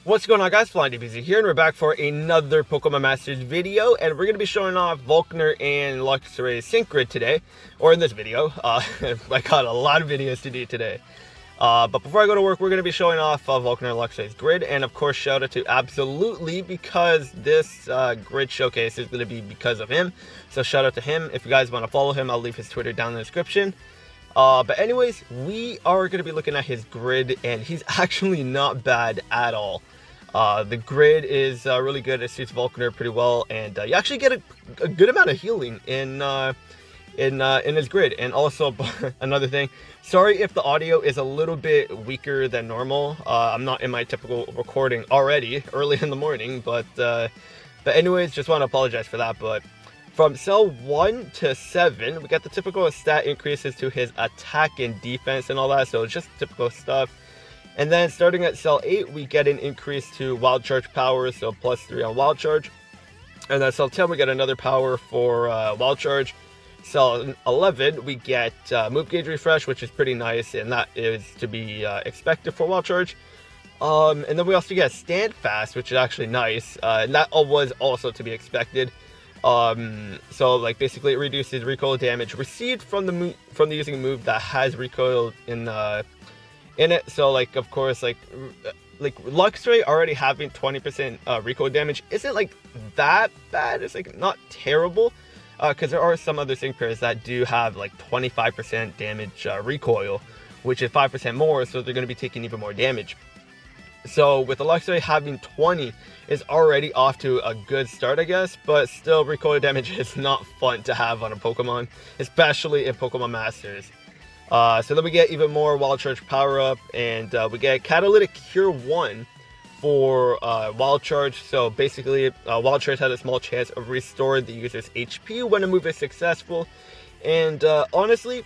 What's going on, guys? Flying DBZ here, and we're back for another Pokemon Masters video, and we're going to be showing off Volkner and Luxray Sync Grid today, or in this video. I got a lot of videos to do today. But before I go to work, we're going to be showing off Volkner and Luxray's grid, and of course, shout out to Absolutely, because this grid showcase is going to be because of him. So shout out to him. If you guys want to follow him, I'll leave his Twitter down in the description. But anyways, we are going to be looking at his grid, and he's actually not bad at all. The grid is really good. It suits Volkner pretty well, and you actually get a good amount of healing in his grid. And also, another thing, sorry if the audio is a little bit weaker than normal. I'm not in my typical recording already, early in the morning, but anyways, just want to apologize for that. But from cell 1 to 7, we got the typical stat increases to his attack and defense and all that, so it's just typical stuff. And then starting at cell 8, we get an increase to wild charge power, so +3 on wild charge. And then cell 10, we get another power for wild charge. Cell 11, we get move gauge refresh, which is pretty nice, and that is to be expected for wild charge. And then we also get stand fast, which is actually nice, and that was also to be expected. So like basically it reduces recoil damage received from using a move that has recoil in it. So like, of course, like Luxray already having 20% recoil damage isn't like that bad. It's like not terrible, because there are some other sync pairs that do have like 25% damage recoil, which is 5% more, so they're going to be taking even more damage. So with the Luxray having 20 is already off to a good start, I guess, but still recoil damage is not fun to have on a Pokemon, especially in Pokemon Masters. So then we get even more Wild Charge power up, and we get Catalytic Cure 1 for Wild Charge. So basically, Wild Charge has a small chance of restoring the user's HP when a move is successful. And honestly,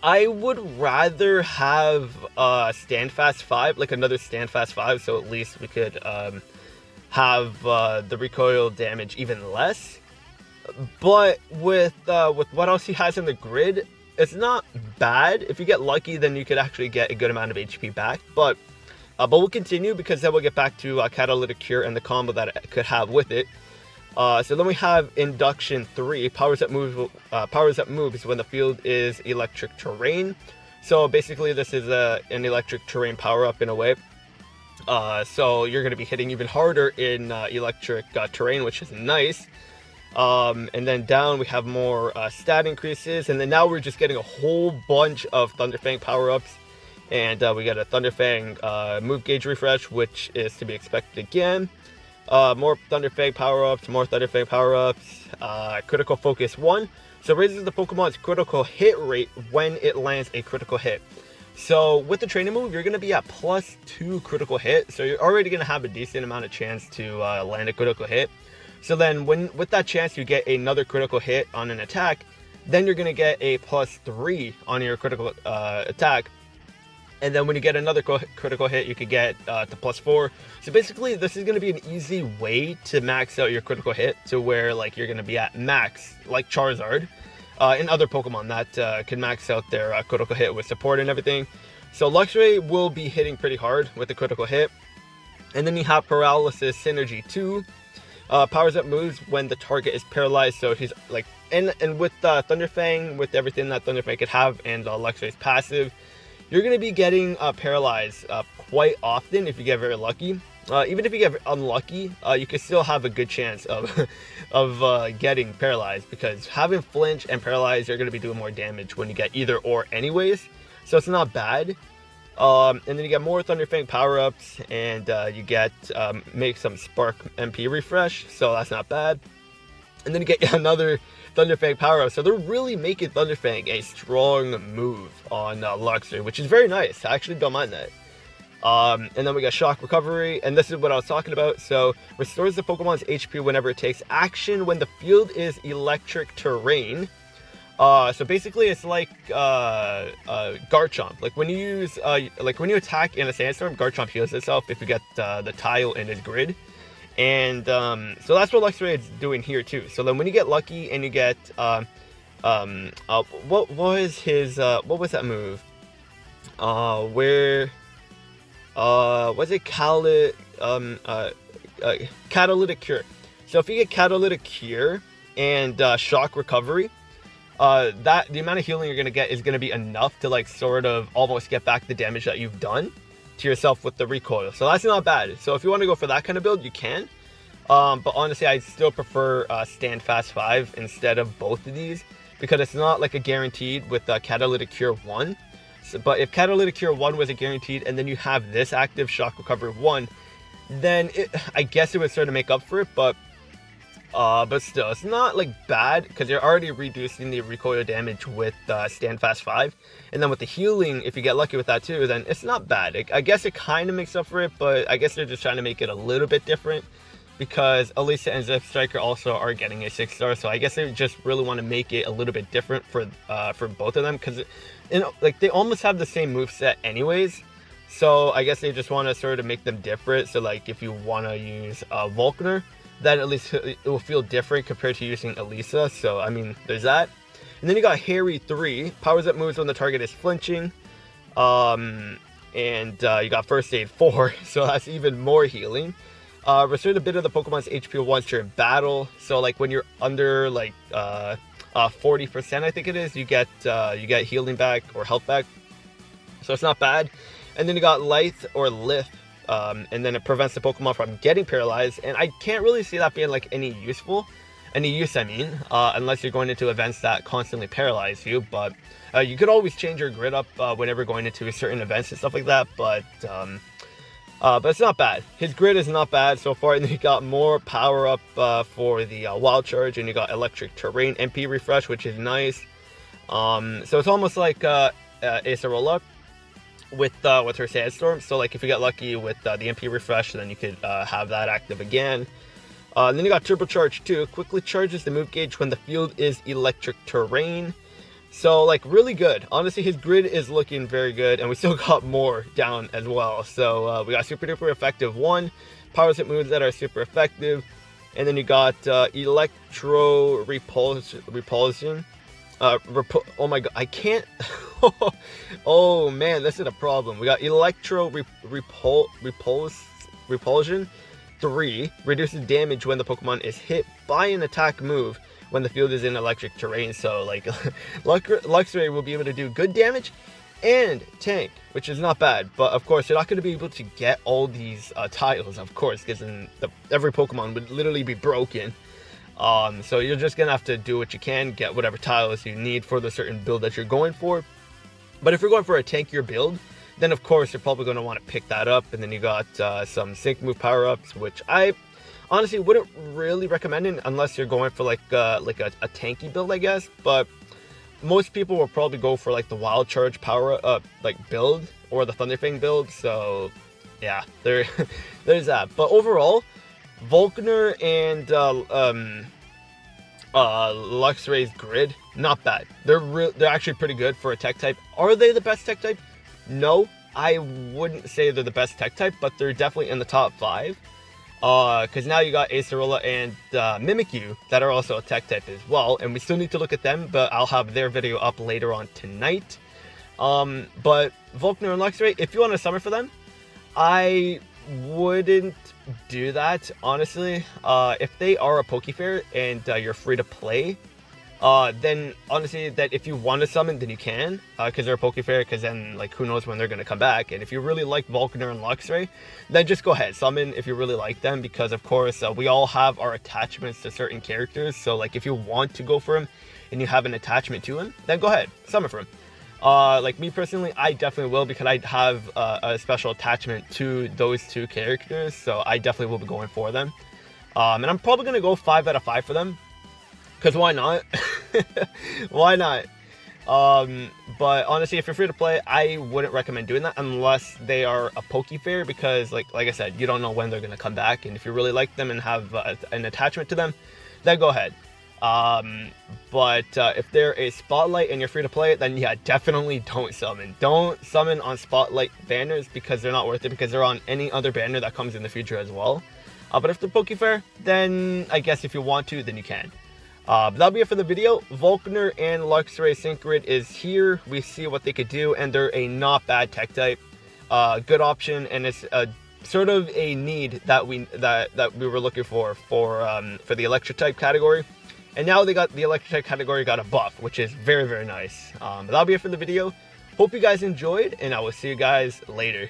I would rather have Stand Fast 5, like another Stand Fast 5, so at least we could have the recoil damage even less. But with what else he has in the grid, it's not bad. If you get lucky, then you could actually get a good amount of HP back. But we'll continue, because then we'll get back to Catalytic Cure and the combo that it could have with it. So then we have Induction 3, powers up moves when the field is electric terrain. So basically, this is an electric terrain power up in a way. So you're going to be hitting even harder in electric terrain, which is nice. And then down we have more stat increases, and then now we're just getting a whole bunch of Thunderfang power-ups, and we got a Thunderfang move gauge refresh, which is to be expected again. More Thunderfang power-ups, critical focus 1, so raises the Pokemon's critical hit rate when it lands a critical hit. So with the training move, you're going to be at +2 critical hit, so you're already going to have a decent amount of chance to land a critical hit. So then with that chance you get another critical hit on an attack, then you're going to get a +3 on your critical attack. And then when you get another critical hit, you could get to +4. So basically, this is going to be an easy way to max out your critical hit to where like you're going to be at max, like Charizard and other Pokemon that can max out their critical hit with support and everything. So Luxray will be hitting pretty hard with the critical hit. And then you have Paralysis Synergy 2. Powers up moves when the target is paralyzed, so he's like, and with Thunderfang, with everything that Thunderfang could have, and Luxray's passive, you're going to be getting paralyzed quite often if you get very lucky. Even if you get unlucky, you can still have a good chance of getting paralyzed, because having flinch and paralyzed, you're going to be doing more damage when you get either or anyways, so it's not bad. And then you get more Thunderfang power-ups, and you get make some Spark MP refresh, so that's not bad. And then you get another Thunderfang power-up, so they're really making Thunderfang a strong move on Luxray, which is very nice. I actually don't mind that. And then we got Shock Recovery, and this is what I was talking about. So restores the Pokemon's HP whenever it takes action when the field is electric terrain. So basically it's like Garchomp. Like when you use when you attack in a sandstorm, Garchomp heals itself if you get the tile in his grid. And so that's what Luxray is doing here too. So then when you get lucky and you get what was his what was that move? Where was it Catalytic Cure. So if you get Catalytic Cure and Shock Recovery, the amount of healing you're gonna get is gonna be enough to like sort of almost get back the damage that you've done to yourself with the recoil. So that's not bad. So if you want to go for that kind of build, you can. But honestly, I still prefer Stand Fast 5 instead of both of these, because it's not like a guaranteed with Catalytic Cure 1. So, but if Catalytic Cure 1 was a guaranteed and then you have this active Shock Recovery 1, then I guess it would sort of make up for it, but still, it's not like bad because you're already reducing the recoil damage with Stand Fast 5, and then with the healing, if you get lucky with that too, then it's not bad. I guess it kind of makes up for it, but I guess they're just trying to make it a little bit different because Elisa and Zip Striker also are getting a 6-star, so I guess they just really want to make it a little bit different for both of them, because like they almost have the same moveset anyways. So I guess they just want to sort of make them different. So like if you want to use Volkner, then at least it will feel different compared to using Elisa. So I mean, there's that. And then you got Harry 3, powers up moves when the target is flinching. And you got First Aid 4, so that's even more healing. Restore a bit of the Pokemon's HP once you're in battle. So like when you're under like 40%, I think it is, you get healing back or health back. So it's not bad. And then you got Lithe or Lift, and then it prevents the Pokemon from getting paralyzed. And I can't really see that being like any use, unless you're going into events that constantly paralyze you. But you could always change your grid up whenever going into certain events and stuff like that. But it's not bad. His grid is not bad so far. And then you got more power up for the Wild Charge, and you got Electric Terrain MP refresh, which is nice. So it's almost like Acerola with her Sandstorm. So like if you get lucky with the MP refresh, then you could have that active again. Then you got Turbocharge 2, quickly charges the move gauge when the field is electric terrain. So like really good. Honestly, his grid is looking very good, and we still got more down as well. So we got Super Duper Effective 1, powers hit moves that are super effective, and then you got Electro Repulsion. Oh my god, I can't. Oh man, this is a problem. We got Electro Repulsion 3, reduces damage when the Pokemon is hit by an attack move when the field is in electric terrain. So like Luxray will be able to do good damage and tank, which is not bad. But of course, you're not going to be able to get all these tiles, of course, because then every Pokemon would literally be broken. So you're just gonna have to do what you can, get whatever tiles you need for the certain build that you're going for. But if you're going for a tankier build, then of course you're probably going to want to pick that up. And then you got some sync move power-ups, which I honestly wouldn't really recommend it unless you're going for like a tanky build, I guess. But most people will probably go for like the Wild Charge power like build or the Thunderfang build. So yeah, there's that. But overall, Volkner and Luxray's grid, not bad. They're actually pretty good for a tech type. Are they the best tech type? No, I wouldn't say they're the best tech type, but they're definitely in the top 5. Because now you got Acerola and Mimikyu that are also a tech type as well, and we still need to look at them, but I'll have their video up later on tonight. But Volkner and Luxray, if you want to summon for them, I wouldn't do that, honestly. If they are a Pokefair and you're free to play, then honestly, that if you want to summon, then you can, because they're a Pokefair, because then like who knows when they're going to come back. And if you really like Volkner and Luxray, then just go ahead, summon if you really like them, because of course we all have our attachments to certain characters. So like if you want to go for him and you have an attachment to him, then go ahead, summon for him. Like me personally, I definitely will, because I have a special attachment to those two characters, so I definitely will be going for them. And I'm probably going to go 5 out of 5 for them, because why not? Why not? But honestly, if you're free to play, I wouldn't recommend doing that unless they are a Pokefair, because like I said, you don't know when they're going to come back, and if you really like them and have an attachment to them, then go ahead. But if they're a Spotlight and you're free to play it, then yeah, definitely don't summon. Don't summon on Spotlight banners, because they're not worth it, because they're on any other banner that comes in the future as well. But if they're Pokefair, then I guess if you want to, then you can. But that'll be it for the video. Volkner and Luxray Sync Grid is here. We see what they could do, and they're a not bad tech type. Good option, and it's sort of a need that we were looking for the electric type category. And now the electric type category got a buff, which is very, very nice. But that'll be it for the video. Hope you guys enjoyed, and I will see you guys later.